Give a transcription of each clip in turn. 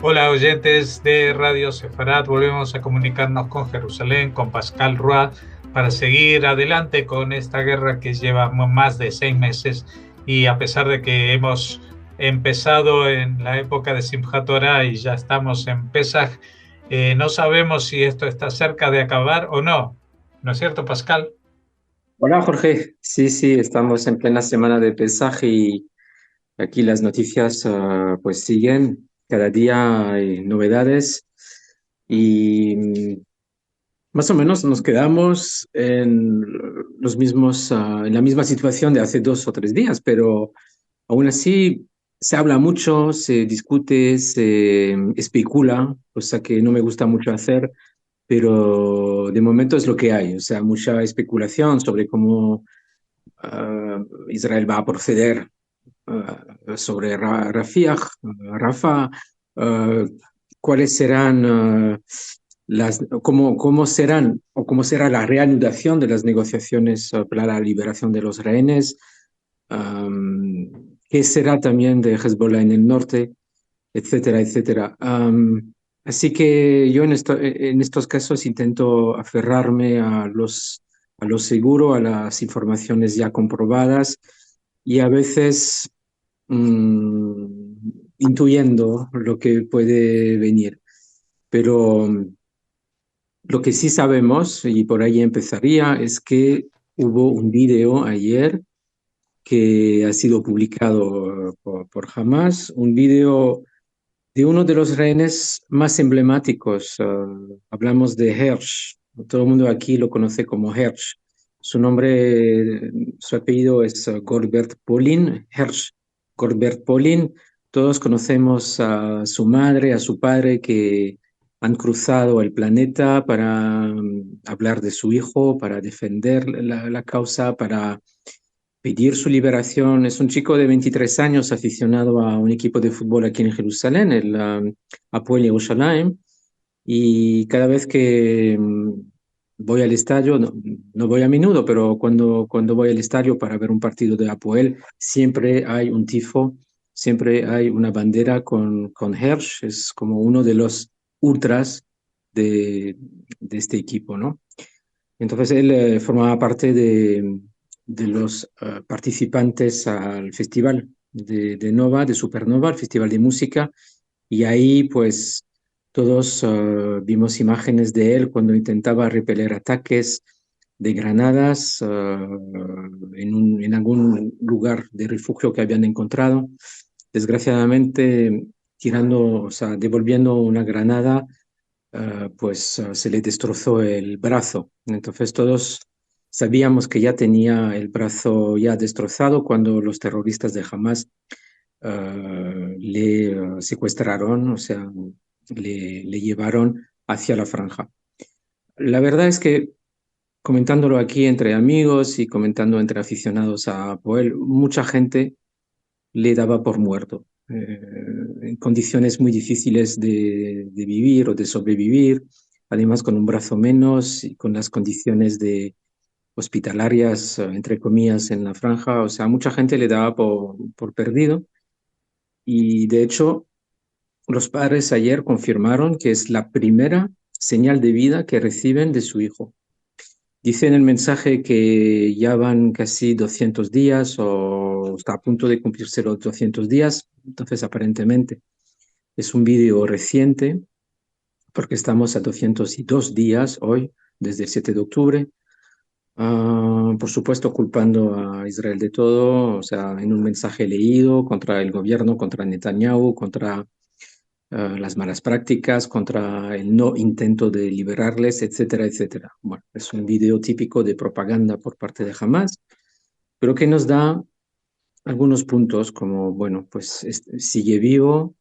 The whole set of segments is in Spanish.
Hola oyentes de Radio Sefarat, volvemos a comunicarnos con Jerusalén, con Pascal Roy, para seguir adelante con esta guerra que lleva más de 6 meses y a pesar de que hemos empezado en la época de Simchat Torah y ya estamos en Pesaj, no sabemos si esto está cerca de acabar o no. ¿No es cierto, Pascal? Hola Jorge, sí, sí, estamos en plena semana de pesaje y aquí las noticias pues siguen, cada día hay novedades y más o menos nos quedamos en los mismos, en la misma situación de hace 2 o 3 días, pero aún así se habla mucho, se discute, se especula, cosa que no me gusta mucho hacer, pero de momento es lo que hay, o sea, mucha especulación sobre cómo Israel va a proceder sobre Rafah, uh, cuáles serán cómo serán o cómo será la reanudación de las negociaciones para la liberación de los rehenes, qué será también de Hezbollah en el norte, etcétera, etcétera. Así que yo en estos casos intento aferrarme a lo seguro, a las informaciones ya comprobadas y a veces mm, intuyendo lo que puede venir. Pero lo que sí sabemos, y por ahí empezaría, es que hubo un video ayer que ha sido publicado por Hamas, un video de uno de los rehenes más emblemáticos. Hablamos de Hersh. Todo el mundo aquí lo conoce como Hersh. Su nombre, su apellido es Gorbert Polin, Hersh Gorbert Polin. Todos conocemos a su madre, a su padre, que han cruzado el planeta para hablar de su hijo, para defender la causa, para pedir su liberación. Es un chico de 23 años aficionado a un equipo de fútbol aquí en Jerusalén, el Hapoel Yerushalayim, y cada vez que voy al estadio, no, no voy a menudo, pero cuando voy al estadio para ver un partido de Hapoel, siempre hay un tifo, siempre hay una bandera con Hersh, es como uno de los ultras de este equipo, ¿no? Entonces él formaba parte de los participantes al festival de Nova, de Supernova, el festival de música, y ahí pues todos vimos imágenes de él cuando intentaba repeler ataques de granadas en algún lugar de refugio que habían encontrado. Desgraciadamente, tirando, o sea, devolviendo una granada pues se le destrozó el brazo. Entonces todos sabíamos que ya tenía el brazo ya destrozado cuando los terroristas de Hamas le secuestraron, o sea, le llevaron hacia la franja. La verdad es que comentándolo aquí entre amigos y comentando entre aficionados a Poel, mucha gente le daba por muerto, en condiciones muy difíciles de vivir o de sobrevivir, además con un brazo menos y con las condiciones de hospitalarias, entre comillas, en la franja. O sea, mucha gente le daba por perdido y de hecho los padres ayer confirmaron que es la primera señal de vida que reciben de su hijo. Dice en el mensaje que ya van casi 200 días o está a punto de cumplirse los 200 días, entonces aparentemente es un vídeo reciente porque estamos a 202 días hoy, desde el 7 de octubre. Por supuesto, culpando a Israel de todo, o sea, en un mensaje leído contra el gobierno, contra Netanyahu, contra las malas prácticas, contra el no intento de liberarles, etcétera, etcétera. Bueno, es un video típico de propaganda por parte de Hamas, pero que nos da algunos puntos como, bueno, pues sigue vivo,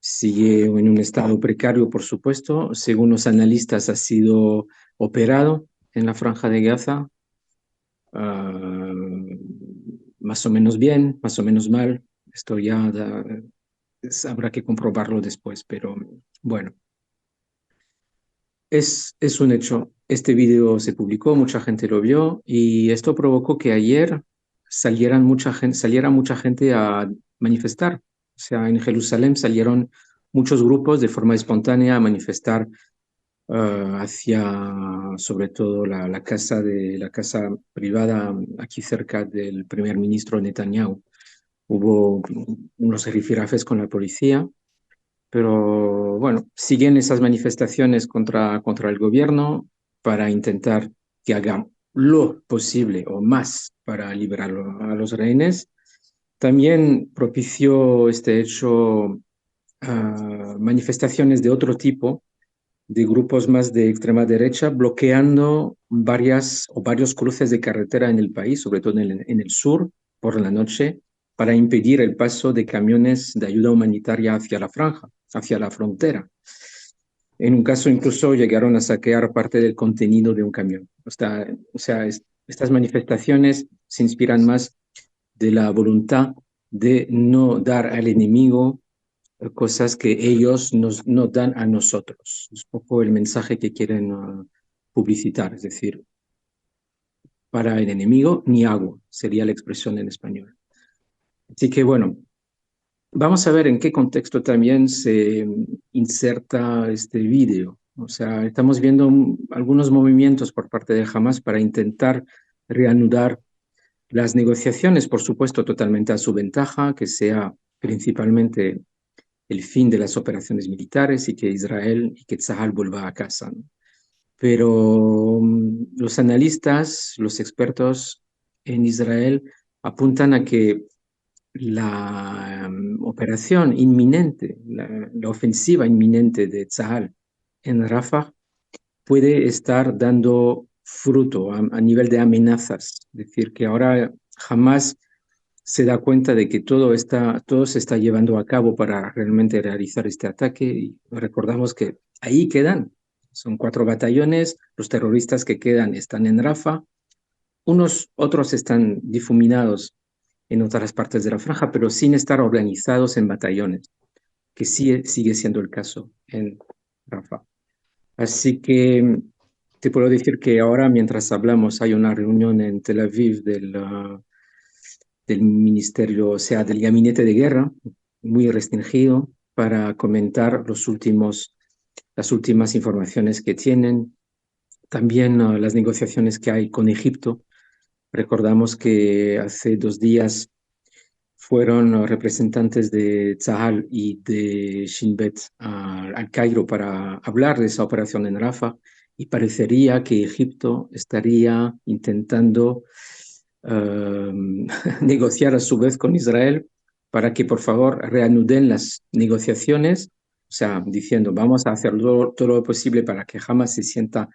sigue en un estado precario, por supuesto. Según los analistas, ha sido operado en la franja de Gaza, uh, más o menos bien, más o menos mal. Esto ya habrá que comprobarlo después, pero bueno. Es un hecho. Este video se publicó, mucha gente lo vio y esto provocó que ayer saliera mucha gente a manifestar. O sea, en Jerusalén salieron muchos grupos de forma espontánea a manifestar hacia sobre todo la casa privada aquí cerca del primer ministro Netanyahu. Hubo unos rifirrafes con la policía, pero bueno, siguen esas manifestaciones contra el gobierno para intentar que haga lo posible o más para liberar a los rehenes. También propició este hecho manifestaciones de otro tipo, de grupos más de extrema derecha, bloqueando varios cruces de carretera en el país, sobre todo en el sur, por la noche, para impedir el paso de camiones de ayuda humanitaria hacia la franja, hacia la frontera. En un caso incluso llegaron a saquear parte del contenido de un camión. Estas manifestaciones se inspiran más de la voluntad de no dar al enemigo cosas que ellos nos dan a nosotros. Es un poco el mensaje que quieren publicitar, es decir, para el enemigo ni agua, sería la expresión en español. Así que bueno, vamos a ver en qué contexto también se inserta este vídeo. O sea, estamos viendo algunos movimientos por parte de Hamas para intentar reanudar las negociaciones, por supuesto, totalmente a su ventaja, que sea principalmente el fin de las operaciones militares y que Israel y que Tzahal vuelva a casa, ¿no? Pero los analistas, los expertos en Israel apuntan a que la operación inminente, la ofensiva inminente de Tzahal en Rafah puede estar dando fruto a nivel de amenazas. Es decir, que ahora jamás se da cuenta de que todo se está llevando a cabo para realmente realizar este ataque. Y recordamos que ahí quedan, son 4 batallones, los terroristas que quedan están en Rafah, otros están difuminados en otras partes de la franja, pero sin estar organizados en batallones, que sigue siendo el caso en Rafah. Así que te puedo decir que ahora, mientras hablamos, hay una reunión en Tel Aviv del ministerio, o sea, del gabinete de guerra, muy restringido, para comentar las últimas informaciones que tienen. También las negociaciones que hay con Egipto. Recordamos que hace 2 días fueron representantes de Tzahal y de Shin Bet al Cairo para hablar de esa operación en Rafah, y parecería que Egipto estaría intentando negociar a su vez con Israel para que por favor reanuden las negociaciones, o sea, diciendo vamos a hacer todo lo posible para que Hamas se sienta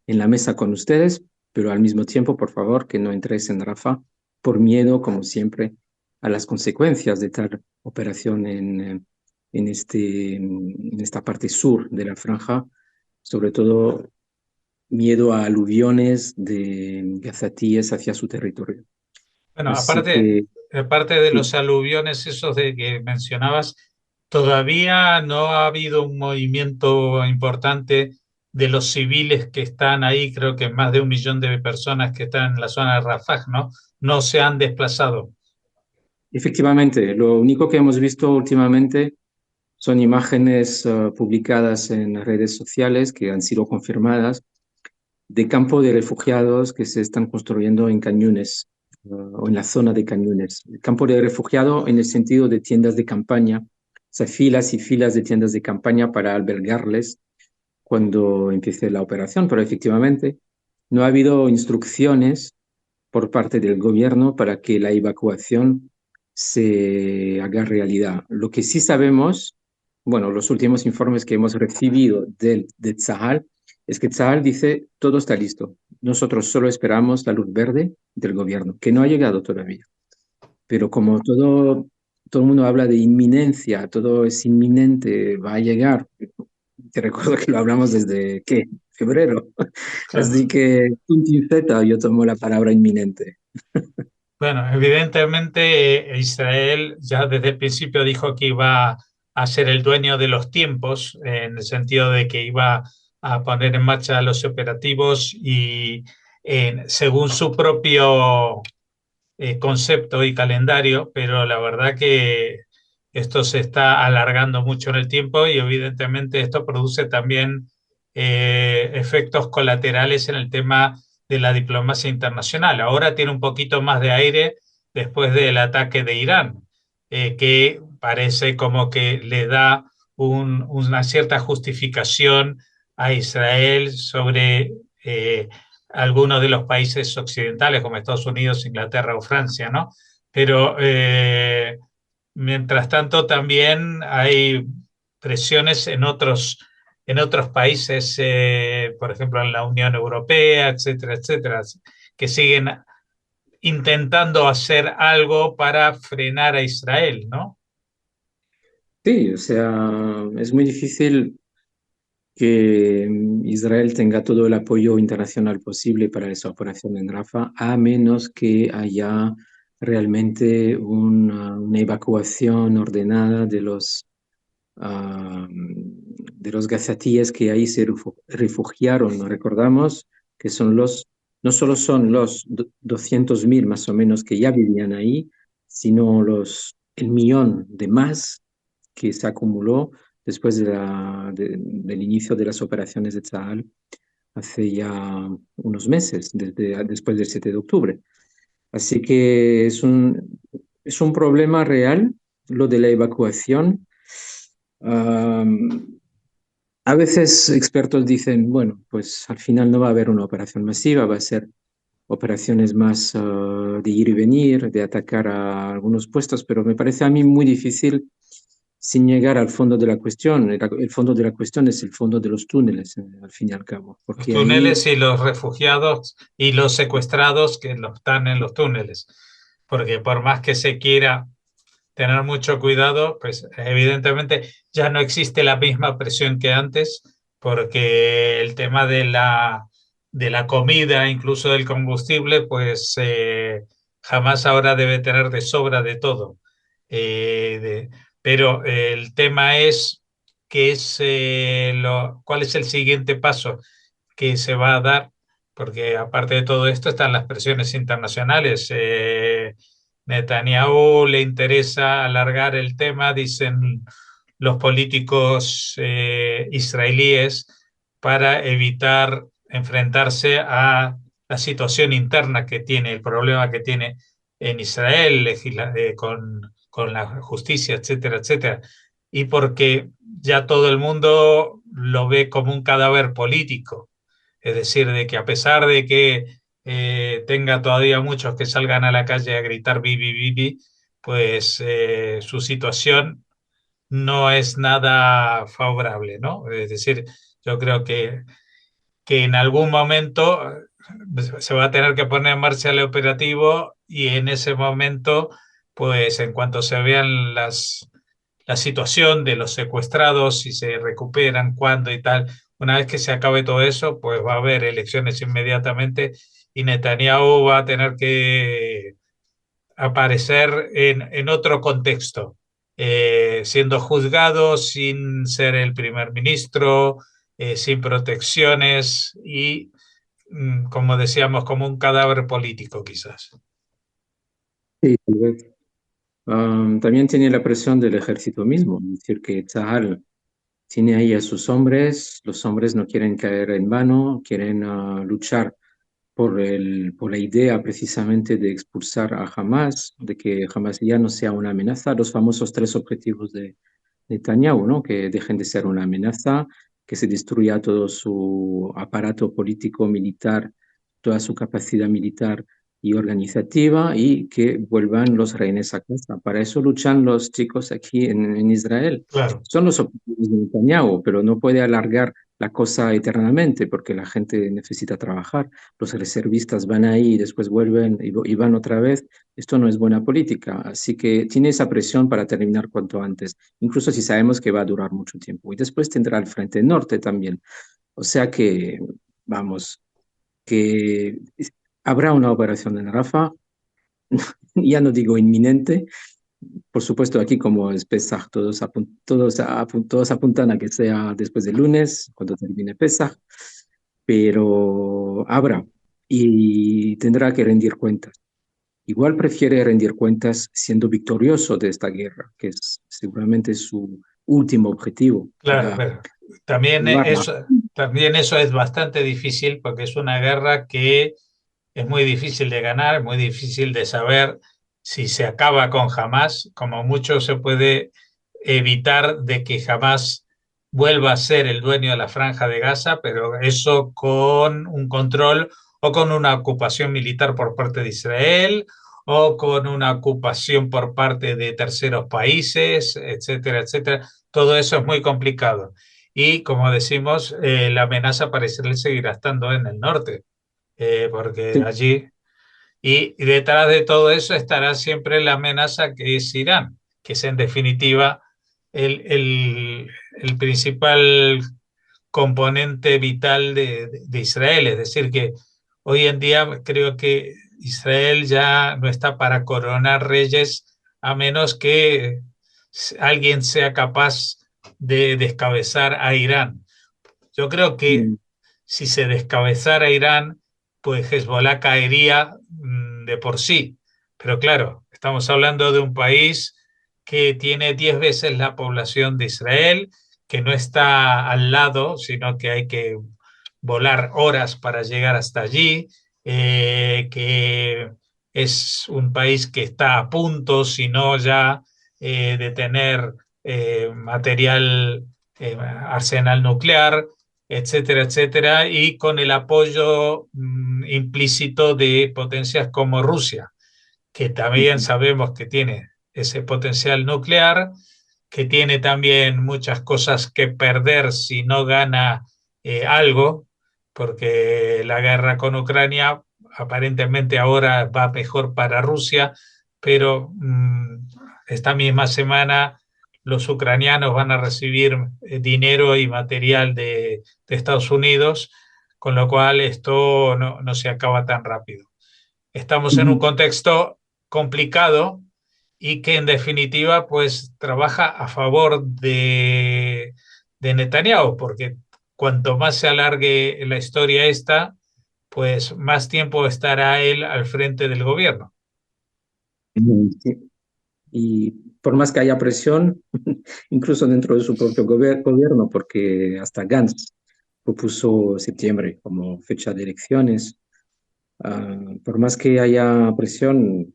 en la mesa con ustedes, pero al mismo tiempo, por favor, que no entréis en Rafah por miedo, como siempre, a las consecuencias de tal operación en esta parte sur de la franja, sobre todo miedo a aluviones de gazatíes hacia su territorio. Bueno, Así aparte, que aparte de sí, los aluviones esos de que mencionabas, todavía no ha habido un movimiento importante de los civiles que están ahí, creo que más de 1 millón de personas que están en la zona de Rafah, ¿no? No se han desplazado. efectivamente, lo único que hemos visto últimamente son imágenes publicadas en redes sociales que han sido confirmadas de campo de refugiados que se están construyendo en Cañunes o en la zona de Cañunes. El campo de refugiado en el sentido de tiendas de campaña, o sea, filas y filas de tiendas de campaña para albergarles cuando empiece la operación, pero efectivamente no ha habido instrucciones por parte del gobierno para que la evacuación se haga realidad. Lo que sí sabemos, bueno, los últimos informes que hemos recibido de Tzahal, es que Tzahal dice, todo está listo. Nosotros solo esperamos la luz verde del gobierno, que no ha llegado todavía. Pero como todo el mundo habla de inminencia, todo es inminente, va a llegar. Te recuerdo que lo hablamos desde, ¿qué? Febrero. Claro. Así que, un pinceta, yo tomo la palabra inminente. Bueno, evidentemente Israel ya desde el principio dijo que iba a ser el dueño de los tiempos, en el sentido de que iba a poner en marcha los operativos y según su propio concepto y calendario, pero la verdad que esto se está alargando mucho en el tiempo y evidentemente esto produce también efectos colaterales en el tema de la diplomacia internacional. Ahora tiene un poquito más de aire después del ataque de Irán, que parece como que le da una cierta justificación a Israel sobre algunos de los países occidentales como Estados Unidos, Inglaterra o Francia, ¿no? Pero mientras tanto también hay presiones en otros países, por ejemplo en la Unión Europea, etcétera, etcétera, que siguen intentando hacer algo para frenar a Israel, ¿no? Sí, o sea, es muy difícil que Israel tenga todo el apoyo internacional posible para esa operación en Rafah, a menos que haya realmente una evacuación ordenada de los gazatíes que ahí se refugiaron. ¿No? Recordamos que no solo son los 200.000 más o menos que ya vivían ahí, sino el millón de más que se acumuló después del inicio de las operaciones de Tzal hace ya unos meses, después del 7 de octubre. Así que es un problema real lo de la evacuación. Um, a veces expertos dicen, bueno, pues al final no va a haber una operación masiva, va a ser operaciones más de ir y venir, de atacar a algunos puestos, pero me parece a mí muy difícil sin llegar al fondo de la cuestión. El fondo de la cuestión es el fondo de los túneles, al fin y al cabo, Los porque ahí, túneles y los refugiados y los secuestrados que están en los túneles. Porque por más que se quiera tener mucho cuidado, pues evidentemente ya no existe la misma presión que antes, porque el tema de la comida, incluso del combustible, pues jamás ahora debe tener de sobra de todo. Pero el tema es cuál es el siguiente paso que se va a dar, porque aparte de todo esto están las presiones internacionales. Netanyahu le interesa alargar el tema, dicen los políticos israelíes, para evitar enfrentarse a la situación interna que tiene, el problema que tiene en Israel con la justicia, etcétera, etcétera. Y porque ya todo el mundo lo ve como un cadáver político. Es decir, de que a pesar de que tenga todavía muchos que salgan a la calle a gritar bibi, bibi, pues su situación no es nada favorable, ¿no? Es decir, yo creo que en algún momento se va a tener que poner en marcha el operativo y en ese momento, pues en cuanto se vean la situación de los secuestrados, si se recuperan, cuándo y tal, una vez que se acabe todo eso, pues va a haber elecciones inmediatamente y Netanyahu va a tener que aparecer en otro contexto, siendo juzgado sin ser el primer ministro, sin protecciones y, como decíamos, como un cadáver político quizás. sí, tal vez. También tiene la presión del ejército mismo, es decir, que Tzahal tiene ahí a sus hombres, los hombres no quieren caer en vano, quieren luchar por la idea precisamente de expulsar a Hamas, de que Hamas ya no sea una amenaza, los famosos tres objetivos de Netanyahu, ¿no? Que dejen de ser una amenaza, que se destruya todo su aparato político, militar, toda su capacidad militar y organizativa y que vuelvan los rehenes a casa. Para eso luchan los chicos aquí en Israel. Claro. Son los objetivos de Netanyahu, pero no puede alargar la cosa eternamente porque la gente necesita trabajar. Los reservistas van ahí y después vuelven y van otra vez. Esto no es buena política. Así que tiene esa presión para terminar cuanto antes, incluso si sabemos que va a durar mucho tiempo. Y después tendrá el Frente Norte también. O sea que, vamos, que habrá una operación en Rafah, ya no digo inminente. Por supuesto, aquí como es Pesaj, todos apuntan a que sea después del lunes, cuando termine Pesaj, pero habrá y tendrá que rendir cuentas. igual prefiere rendir cuentas siendo victorioso de esta guerra, que es seguramente su último objetivo Claro, para pero también salvarla. también eso es bastante difícil porque es una guerra que es muy difícil de ganar, muy difícil de saber si se acaba con Hamas. Como mucho se puede evitar de que Hamas vuelva a ser el dueño de la Franja de Gaza, pero eso con un control o con una ocupación militar por parte de Israel o con una ocupación por parte de terceros países, etcétera, etcétera. Todo eso es muy complicado. Y como decimos, la amenaza parece seguirá estando en el norte, porque Sí. allí, y detrás de todo eso estará siempre la amenaza que es Irán, que es en definitiva el principal componente vital de Israel. Es decir, que hoy en día creo que Israel ya no está para coronar reyes a menos que alguien sea capaz de descabezar a Irán. Yo creo que Mm, si se descabezara Irán, pues Hezbollah caería de por sí. Pero claro, estamos hablando de un país que tiene 10 veces la población de Israel, que no está al lado, sino que hay que volar horas para llegar hasta allí, que es un país que está a punto, si no ya, de tener material, arsenal nuclear, etcétera, etcétera, y con el apoyo implícito de potencias como Rusia, que también ujú. sabemos que tiene ese potencial nuclear, que tiene también muchas cosas que perder si no gana algo, porque la guerra con Ucrania aparentemente ahora va mejor para Rusia, pero esta misma semana los ucranianos van a recibir dinero y material de Estados Unidos, con lo cual esto no se acaba tan rápido. Estamos en un Ujú. contexto complicado y que en definitiva pues trabaja a favor de Netanyahu, porque cuanto más se alargue la historia esta, pues más tiempo estará él al frente del gobierno. Sí. Y por más que haya presión, incluso dentro de su propio gobierno, porque hasta Gantz propuso septiembre como fecha de elecciones, por más que haya presión,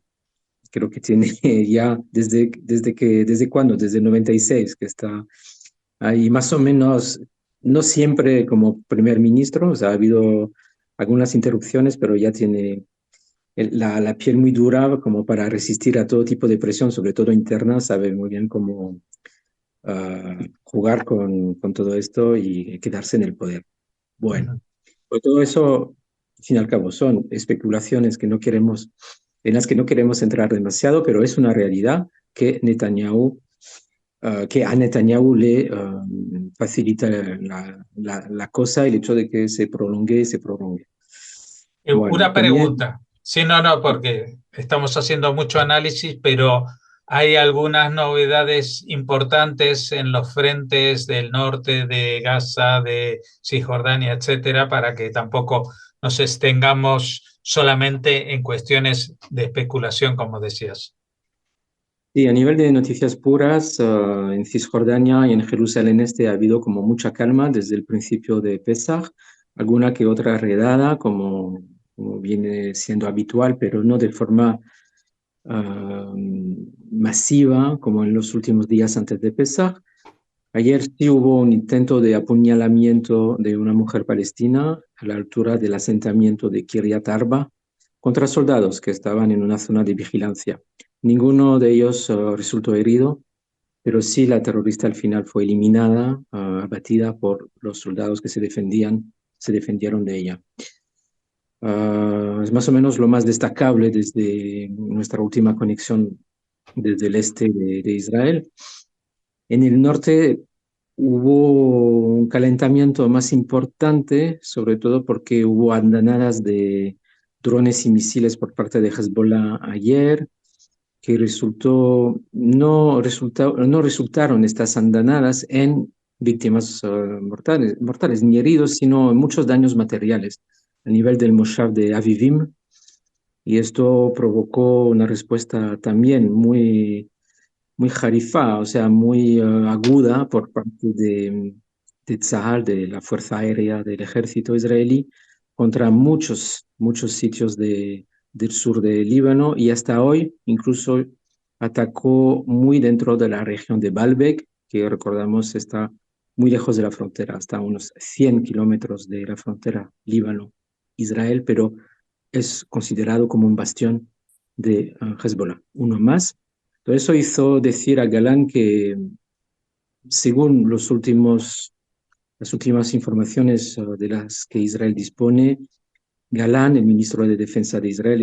creo que tiene ya desde cuándo, desde el 96 que está ahí más o menos, no siempre como primer ministro, o sea, ha habido algunas interrupciones, pero ya tiene la piel muy dura como para resistir a todo tipo de presión, sobre todo interna, sabe muy bien cómo jugar con todo esto y quedarse en el poder. Bueno, Ujú. pues todo eso, al fin y al cabo, son especulaciones que no queremos, en las que no queremos entrar demasiado, pero es una realidad que Netanyahu, que a Netanyahu le facilita la cosa el hecho de que se prolongue y se prolongue. Bueno, Una también, pregunta. Sí, no, porque estamos haciendo mucho análisis, pero ¿hay algunas novedades importantes en los frentes del norte de Gaza, de Cisjordania, etcétera, para que tampoco nos estengamos solamente en cuestiones de especulación, como decías? sí, a nivel de noticias puras, en Cisjordania y en Jerusalén Este ha habido como mucha calma desde el principio de Pesach, alguna que otra redada, como viene siendo habitual, pero no de forma ah, masiva como en los últimos días antes de Pesach. Ayer sí hubo un intento de apuñalamiento de una mujer palestina a la altura del asentamiento de Kiryat Arba contra soldados que estaban en una zona de vigilancia. Ninguno de ellos resultó herido, pero sí la terrorista al final fue eliminada, abatida por los soldados que se defendieron de ella. Es más o menos lo más destacable desde nuestra última conexión desde el este de Israel. En el norte hubo un calentamiento más importante, sobre todo porque hubo andanadas de drones y misiles por parte de Hezbollah ayer, que no resultaron estas andanadas en víctimas mortales, ni heridos, sino en muchos daños materiales a nivel del Moshav de Avivim. y esto provocó una respuesta también muy jarifa, o sea, muy aguda por parte de Tzahal, de la Fuerza Aérea del Ejército israelí, contra muchos sitios del sur del Líbano, y hasta hoy incluso atacó muy dentro de la región de Baalbek, que recordamos está muy lejos de la frontera, hasta unos 100 kilómetros de la frontera Líbano-Israel, pero es considerado como un bastión de Hezbollah, uno más. Todo eso hizo decir a Galán que, según las últimas informaciones de las que Israel dispone, Galán, el ministro de Defensa de Israel,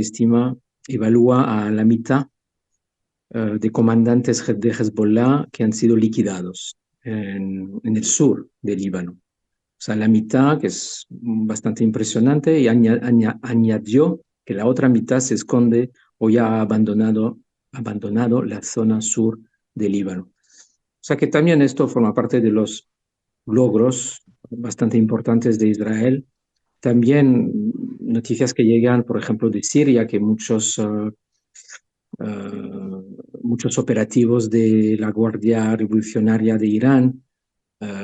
evalúa a la mitad de comandantes de Hezbollah que han sido liquidados en el sur del Líbano. O sea, la mitad, que es bastante impresionante, y añadió que la otra mitad se esconde o ya ha abandonado la zona sur del Líbano. O sea que también esto forma parte de los logros bastante importantes de Israel. También noticias que llegan, por ejemplo, de Siria, que muchos operativos de la Guardia Revolucionaria de Irán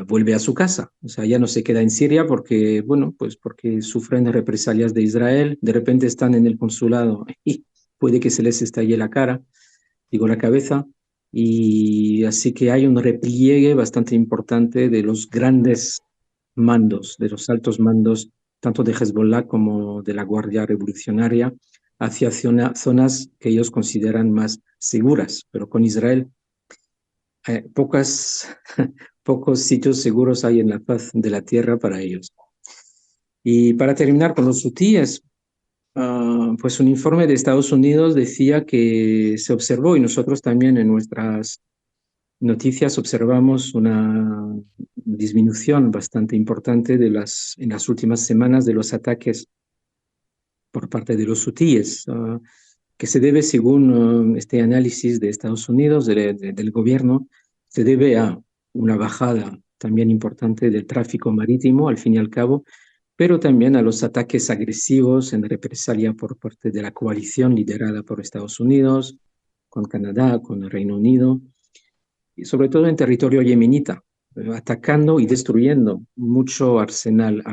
vuelve a su casa. O sea, ya no se queda en Siria porque, bueno, pues porque sufren represalias de Israel. De repente están en el consulado y puede que se les estalle la cabeza. Y así que hay un repliegue bastante importante de los grandes mandos, de los altos mandos, tanto de Hezbollah como de la Guardia Revolucionaria, hacia zonas que ellos consideran más seguras. Pero con Israel, pocos sitios seguros hay en la faz de la tierra para ellos. Y para terminar con los hutíes, pues un informe de Estados Unidos decía que se observó, y nosotros también en nuestras noticias observamos una disminución bastante importante en las últimas semanas de los ataques por parte de los hutíes, que se debe, según este análisis de Estados Unidos, del gobierno, se debe a una bajada también importante del tráfico marítimo, al fin y al cabo, pero también a los ataques agresivos en represalia por parte de la coalición liderada por Estados Unidos, con Canadá, con el Reino Unido, y sobre todo en territorio yemenita, atacando y destruyendo mucho arsenal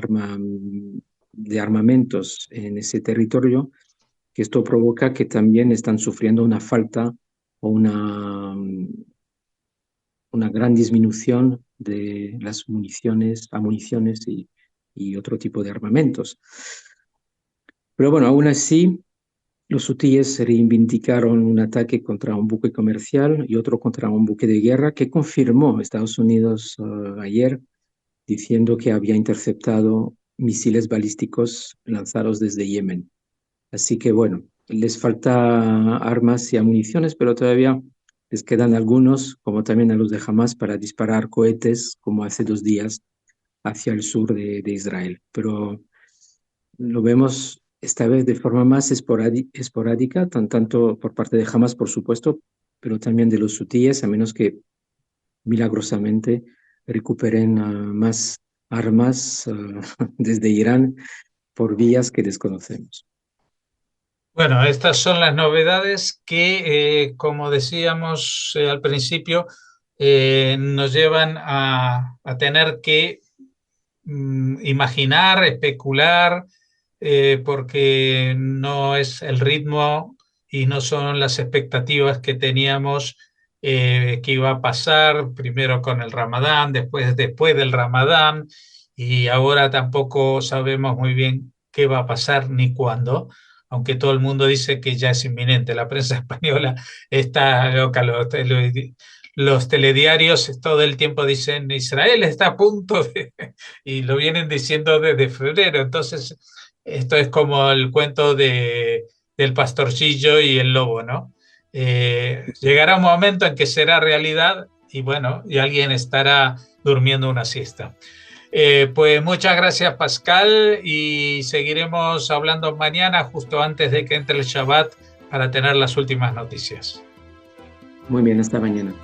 de armamentos en ese territorio, que esto provoca que también están sufriendo una falta o una gran disminución de las municiones y otro tipo de armamentos. Pero bueno, aún así, los hutíes reivindicaron un ataque contra un buque comercial y otro contra un buque de guerra que confirmó Estados Unidos ayer, diciendo que había interceptado misiles balísticos lanzados desde Yemen. Así que bueno, les falta armas y municiones, pero todavía les quedan algunos, como también a los de Hamas, para disparar cohetes, como hace 2 días, hacia el sur de Israel. Pero lo vemos esta vez de forma más esporádica, tanto por parte de Hamas, por supuesto, pero también de los hutíes, a menos que milagrosamente recuperen más armas desde Irán por vías que desconocemos. Bueno, estas son las novedades que, como decíamos al principio, nos llevan a tener que imaginar, especular, porque no es el ritmo y no son las expectativas que teníamos que iba a pasar primero con el Ramadán, después del Ramadán, y ahora tampoco sabemos muy bien qué va a pasar ni cuándo, aunque todo el mundo dice que ya es inminente. La prensa española está loca, los telediarios todo el tiempo dicen Israel está a punto de, y lo vienen diciendo desde febrero. Entonces, esto es como el cuento del pastorcillo y el lobo, ¿no? Llegará un momento en que será realidad y bueno, y alguien estará durmiendo una siesta. Pues muchas gracias, Pascal, y seguiremos hablando mañana justo antes de que entre el Shabbat para tener las últimas noticias. Muy bien, hasta mañana.